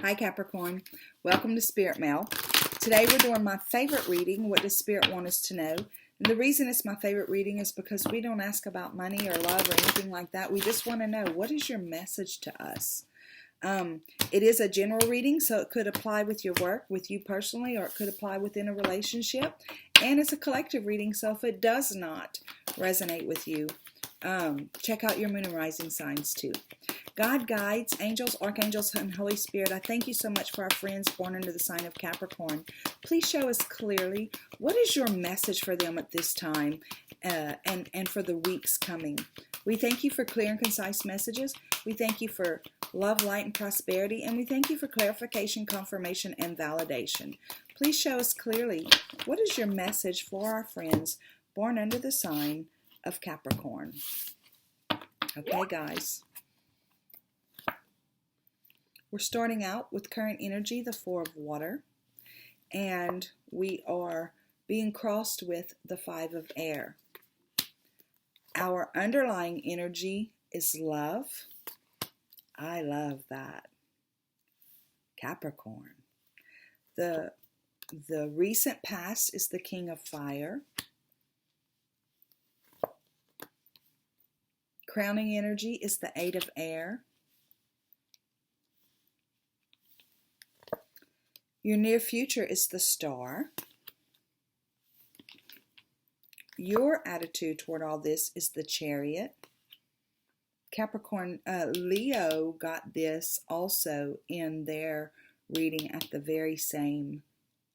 Hi Capricorn, welcome to Spirit Mail. Today we're doing my favorite reading, what does Spirit want us to know? And the reason it's my favorite reading is because we don't ask about money or love or anything like that. We just want to know, what is your message to us? It is a general reading, so it could apply with your work, with you personally, or it could apply within a relationship. And it's a collective reading, so if it does not resonate with you, check out your moon and rising signs too. God, guides, angels, archangels, and Holy Spirit, I thank you so much for our friends born under the sign of Capricorn. Please show us clearly, what is your message for them at this time and for the weeks coming. We thank you for clear and concise messages. We thank you for love, light, and prosperity. And we thank you for clarification, confirmation, and validation. Please show us clearly, what is your message for our friends born under the sign of Capricorn? Okay, guys. We're starting out with current energy, the Four of Water, and we are being crossed with the Five of Air. Our underlying energy is love. I love that. Capricorn. The recent past is the King of Fire. Crowning energy is the Eight of Air. Your near future is the Star. Your attitude toward all this is the Chariot. Capricorn, Leo got this also in their reading at the very same,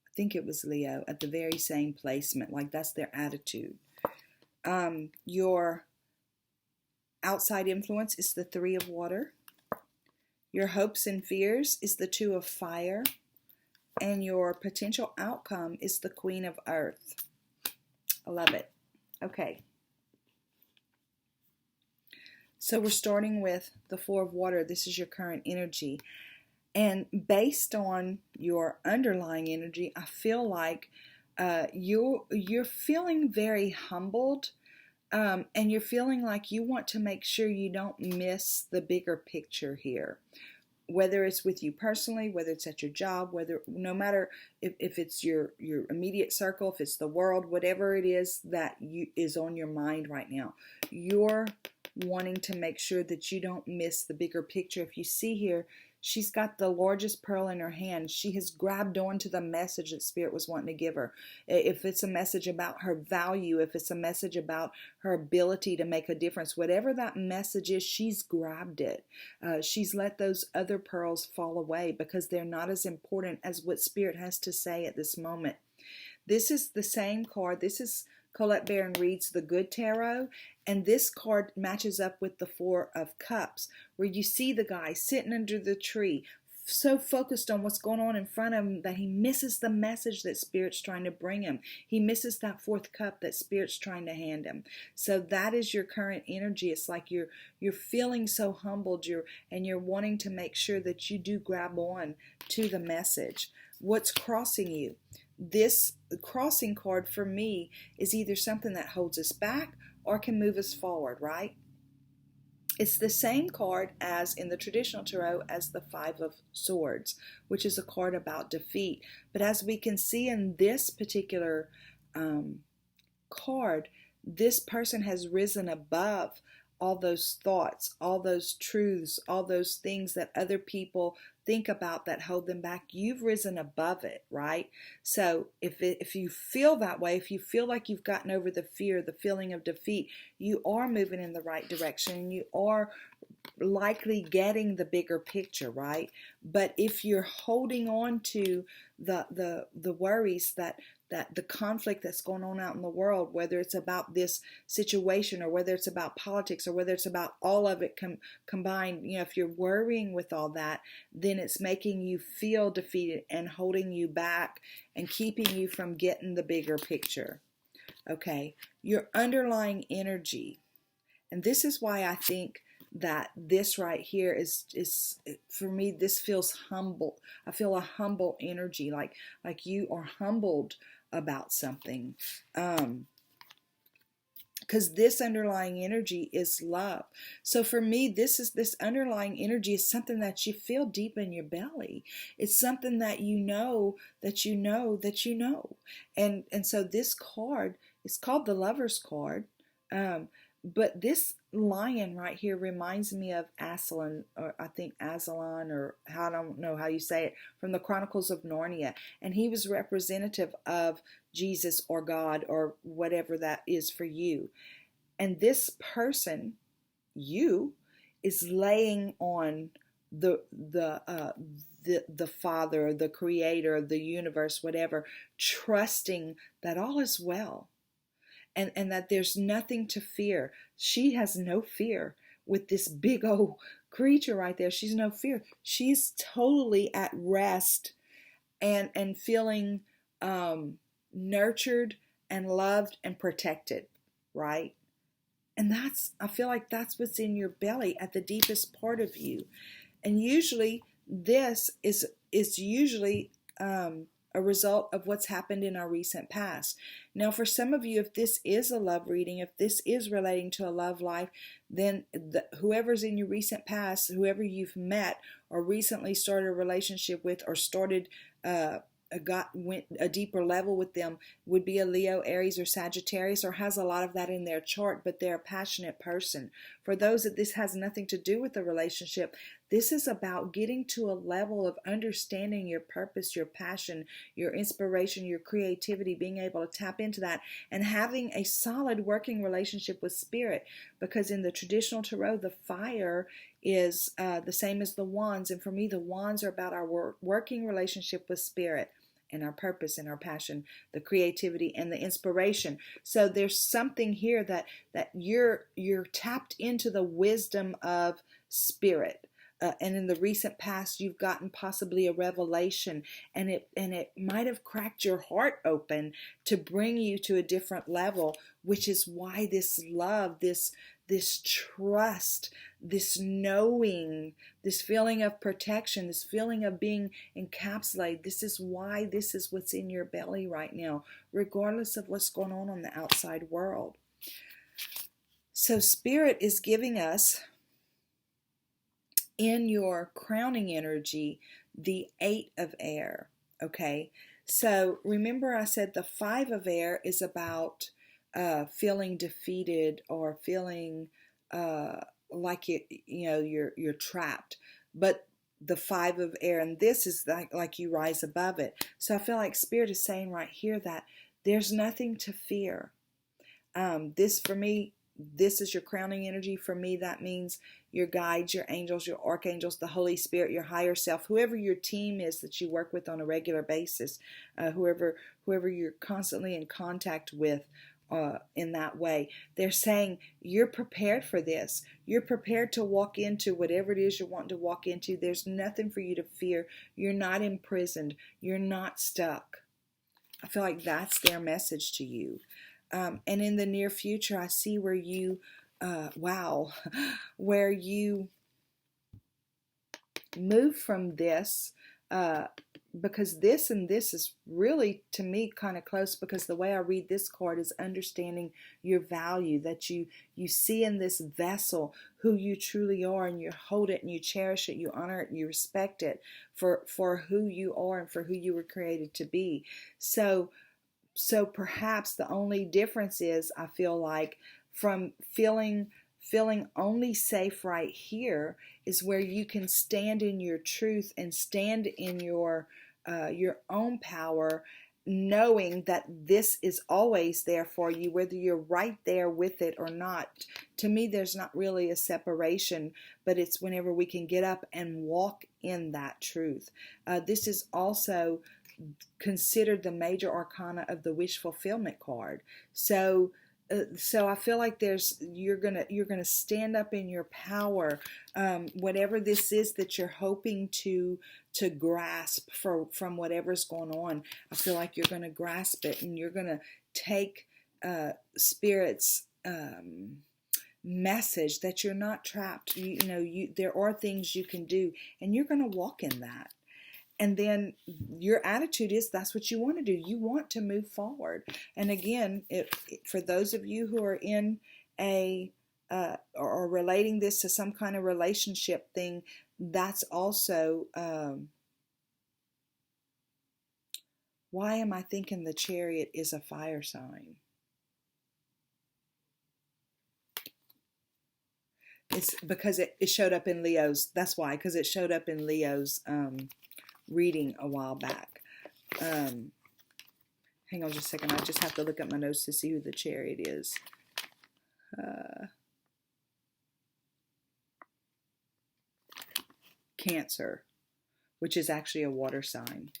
I think it was Leo, at the very same placement, like that's their attitude. Your outside influence is the Three of Water. Your hopes and fears is the Two of Fire. And your potential outcome is the Queen of Earth. I love it. Okay. So we're starting with the Four of Water. This is your current energy. And based on your underlying energy, I feel like you're feeling very humbled. And you're feeling like you want to make sure you don't miss the bigger picture here. Whether it's with you personally, whether it's at your job, no matter if it's your immediate circle, if it's the world, whatever it is that is on your mind right now, you're wanting to make sure that you don't miss the bigger picture. If you see here, she's got the largest pearl in her hand. She has grabbed onto the message that Spirit was wanting to give her. If it's a message about her value, if it's a message about her ability to make a difference, whatever that message is, she's grabbed it. She's let those other pearls fall away because they're not as important as what Spirit has to say at this moment. This is the same card. This is Colette Baron reads the Good Tarot, and this card matches up with the Four of Cups, where you see the guy sitting under the tree, so focused on what's going on in front of him that he misses the message that Spirit's trying to bring him. He misses that fourth cup that Spirit's trying to hand him. So that is your current energy. It's like you're feeling so humbled, and you're wanting to make sure that you do grab on to the message. What's crossing you? This crossing card for me is either something that holds us back or can move us forward, right? It's the same card as in the traditional tarot as the Five of Swords, which is a card about defeat. But as we can see in this particular card, this person has risen above all those thoughts, all those truths, all those things that other people think about that hold them back. You've risen above it, right? So if you feel that way, if you feel like you've gotten over the fear, the feeling of defeat, you are moving in the right direction. You are likely getting the bigger picture, right? But if you're holding on to the worries that the conflict that's going on out in the world, whether it's about this situation or whether it's about politics or whether it's about all of it combined, if you're worrying with all that, then it's making you feel defeated and holding you back and keeping you from getting the bigger picture. Okay, your underlying energy. And this is why I think that this right here is for me, this feels humble. I feel a humble energy, like you are humbled about something. because this underlying energy is love. So for me, this underlying energy is something that you feel deep in your belly. It's something that you know that you know that you know. And so this card is called the Lover's card. But this lion right here reminds me of Aslan, or I think Aslan, or I don't know how you say it, from the Chronicles of Narnia. And he was representative of Jesus or God or whatever that is for you. And this person, you, is laying on the Father, the Creator, the universe, whatever, trusting that all is well. And that there's nothing to fear. She has no fear with this big old creature right there. She's no fear. She's totally at rest and feeling nurtured and loved and protected, right? And I feel like that's what's in your belly at the deepest part of you. And usually this is usually a result of what's happened in our recent past. Now, for some of you, if this is a love reading, if this is relating to a love life, then whoever's in your recent past, whoever you've met or recently started a relationship with or started went a deeper level with them would be a Leo, Aries, or Sagittarius, or has a lot of that in their chart, but they're a passionate person. For those that this has nothing to do with the relationship, this is about getting to a level of understanding your purpose, your passion, your inspiration, your creativity, being able to tap into that and having a solid working relationship with spirit. Because in the traditional tarot, the fire is the same as the wands. And for me, the wands are about our working relationship with spirit and our purpose and our passion, the creativity and the inspiration. So there's something here that you're tapped into the wisdom of spirit. And in the recent past, you've gotten possibly a revelation, and it might have cracked your heart open to bring you to a different level, which is why this love, this trust, this knowing, this feeling of protection, this feeling of being encapsulated, this is why this is what's in your belly right now, regardless of what's going on the outside world. So Spirit is giving us, in your crowning energy, the 8 of air, okay? So remember I said the 5 of air is about feeling defeated or feeling like you're trapped. But the 5 of air, and this is like you rise above it. So I feel like Spirit is saying right here that there's nothing to fear. This for me, this is your crowning energy. For me, that means your guides, your angels, your archangels, the Holy Spirit, your higher self, whoever your team is that you work with on a regular basis, whoever you're constantly in contact with in that way. They're saying you're prepared for this. You're prepared to walk into whatever it is you're wanting to walk into. There's nothing for you to fear. You're not imprisoned. You're not stuck. I feel like that's their message to you. And in the near future, I see where you, where you move from this, because this and this is really, to me, kind of close, because the way I read this card is understanding your value, that you see in this vessel who you truly are, and you hold it and you cherish it, you honor it and you respect it for who you are and for who you were created to be. So perhaps the only difference is, I feel like, from feeling only safe right here is where you can stand in your truth and stand in your own power, knowing that this is always there for you, whether you're right there with it or not. To me, there's not really a separation, but it's whenever we can get up and walk in that truth. This is also considered the major arcana of the wish fulfillment card. So I feel like you're gonna stand up in your power, whatever this is that you're hoping to grasp from whatever's going on. I feel like you're gonna grasp it, and you're gonna take Spirit's message that you're not trapped. There are things you can do, and you're gonna walk in that. And then your attitude is that's what you want to do. You want to move forward. And again, for those of you who are in a or relating this to some kind of relationship thing, that's also why am I thinking the Chariot is a fire sign? It's because it showed up in Leo's. That's why, because it showed up in Leo's reading a while back. Hang on just a second. I just have to look at my notes to see who the Chariot is. Cancer, which is actually a water sign.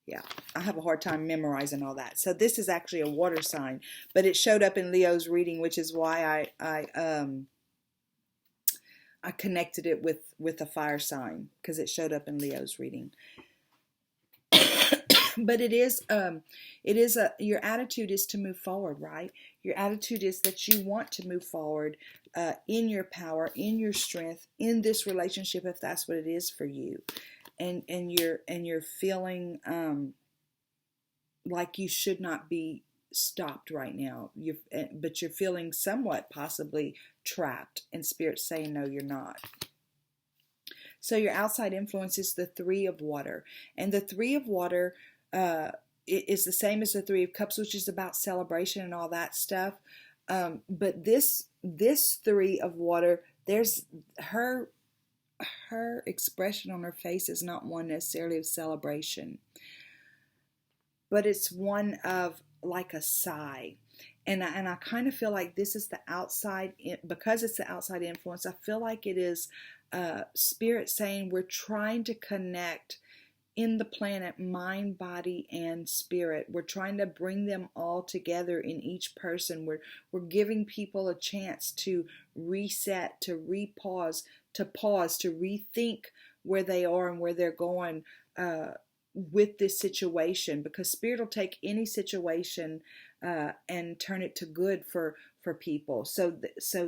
Yeah, I have a hard time memorizing all that. So this is actually a water sign, but it showed up in Leo's reading, which is why I connected it with a fire sign, because it showed up in Leo's reading. But your attitude is to move forward, right? Your attitude is that you want to move forward in your power, in your strength, in this relationship, if that's what it is for you. And you're feeling like you should not be stopped right now. But you're feeling somewhat possibly trapped, and Spirit's saying no, you're not. So your outside influence is the Three of Water, and the Three of Water is the same as the Three of Cups, which is about celebration and all that stuff. But this Three of Water, there's her expression on her face is not one necessarily of celebration, but it's one of like a sigh. And I kind of feel like this is the outside, because it's the outside influence. I feel like it is Spirit saying we're trying to connect in the planet, mind, body, and spirit. We're trying to bring them all together in each person. We're giving people a chance to reset, to repause, to pause, to rethink where they are and where they're going with this situation, because Spirit will take any situation and turn it to good for people. So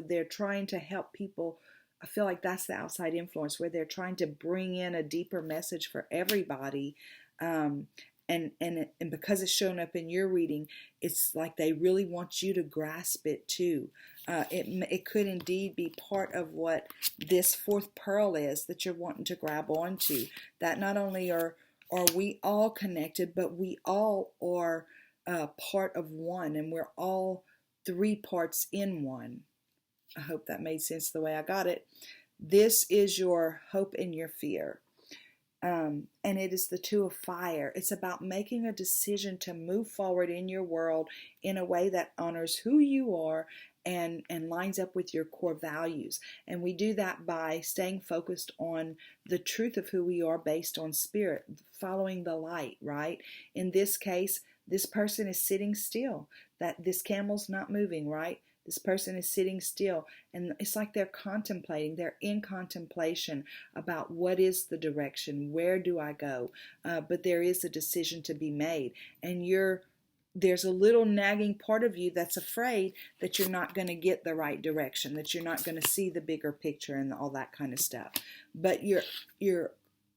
they're trying to help people. I feel like that's the outside influence, where they're trying to bring in a deeper message for everybody. And because it's shown up in your reading, it's like they really want you to grasp it too. It could indeed be part of what this fourth pearl is that you're wanting to grab onto. That not only are we all connected, but we all are part of one, and we're all three parts in one. I hope that made sense the way I got it. This is your hope and your fear. And it is the Two of Fire. It's about making a decision to move forward in your world in a way that honors who you are and lines up with your core values. And we do that by staying focused on the truth of who we are based on Spirit, following the light, right? In this case, this person is sitting still. That this camel's not moving, right? This person is sitting still, and it's like they're contemplating. They're in contemplation about what is the direction, where do I go? But there is a decision to be made, and there's a little nagging part of you that's afraid that you're not going to get the right direction, that you're not going to see the bigger picture and all that kind of stuff. But your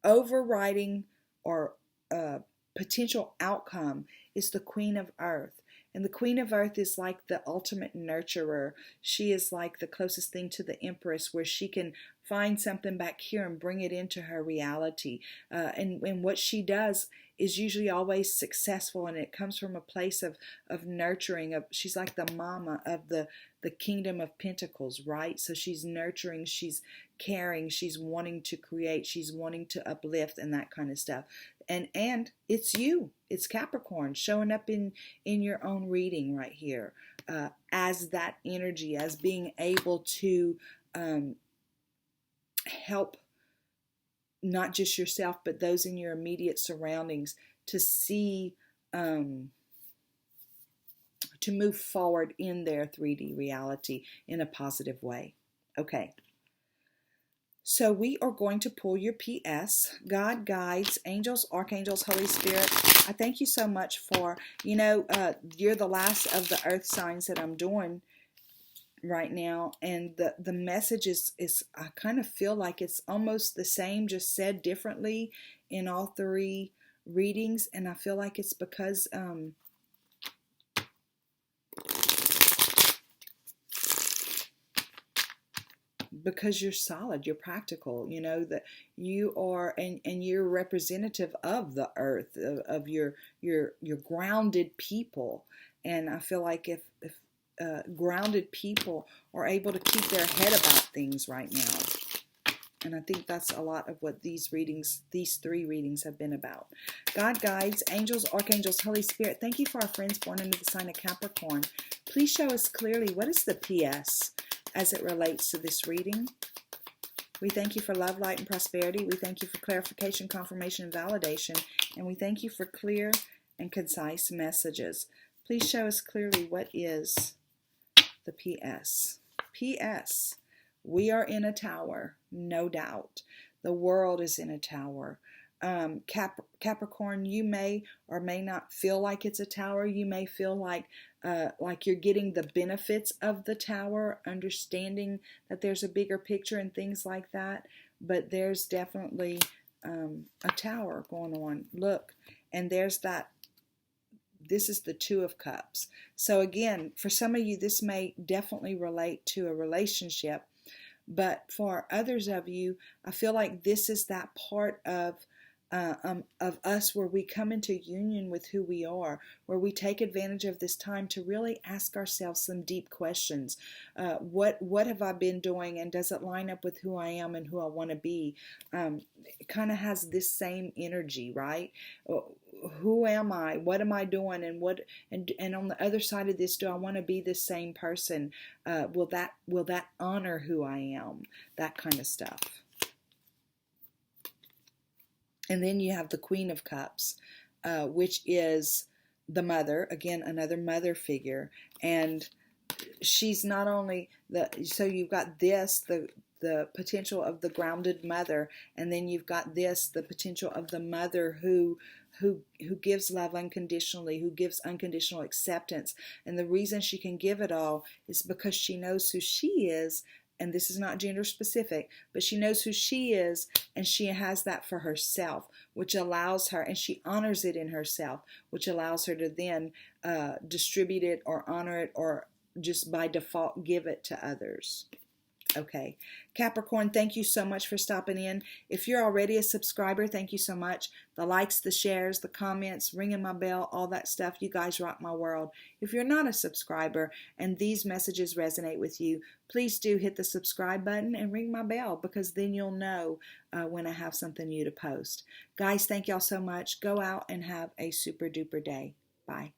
overriding or potential outcome is the Queen of Earth. And the Queen of Earth is like the ultimate nurturer. She is like the closest thing to the Empress, where she can find something back here and bring it into her reality. And what she does is usually always successful, and it comes from a place of nurturing. She's like the mama of the Kingdom of Pentacles, right? So she's nurturing, she's caring, she's wanting to create, she's wanting to uplift and that kind of stuff. And it's you, it's Capricorn showing up in your own reading right here as that energy, as being able to help not just yourself, but those in your immediate surroundings to see, to move forward in their 3D reality in a positive way. Okay. So we are going to pull your PS, God, guides, angels, archangels, Holy Spirit. I thank you so much for, you're the last of the earth signs that I'm doing. right now, and the message is I kind of feel like it's almost the same, just said differently in all three readings, and I feel like it's because you're solid, you're practical, you know, that you are, and you're representative of the earth, of your grounded people. And I feel like if grounded people are able to keep their head about things right now. And I think that's a lot of what these three readings have been about. God, guides, angels, archangels, Holy Spirit, thank you for our friends born into the sign of Capricorn. Please show us clearly what is the PS as it relates to this reading. We thank you for love, light, and prosperity. We thank you for clarification, confirmation, and validation. And we thank you for clear and concise messages. Please show us clearly what is the PS. PS. We are in a tower, no doubt. The world is in a tower. Capricorn, you may or may not feel like it's a tower. You may feel like you're getting the benefits of the tower, understanding that there's a bigger picture and things like that. But there's definitely a tower going on. Look, and there's that. This is the Two of Cups. So again, for some of you, this may definitely relate to a relationship. But for others of you, I feel like this is that part of us where we come into union with who we are, where we take advantage of this time to really ask ourselves some deep questions. What have I been doing, and does it line up with who I am and who I want to be? It kind of has this same energy, right? Who am I? What am I doing? And on the other side of this, do I want to be the same person? Will that honor who I am? That kind of stuff. And then you have the Queen of Cups, which is the mother, again, another mother figure. And she's not only so you've got this, the potential of the grounded mother, and then you've got this, the potential of the mother who gives love unconditionally, who gives unconditional acceptance. And the reason she can give it all is because she knows who she is. And this is not gender specific, but she knows who she is, and she has that for herself, which allows her, and she honors it in herself, which allows her to then distribute it or honor it or just by default give it to others. Okay, Capricorn, thank you so much for stopping in. If you're already a subscriber, thank you so much. The likes, the shares, the comments, ringing my bell, all that stuff, you guys rock my world. If you're not a subscriber and these messages resonate with you, please do hit the subscribe button and ring my bell, because then you'll know when I have something new to post. Guys, thank y'all so much. Go out and have a super duper day. Bye.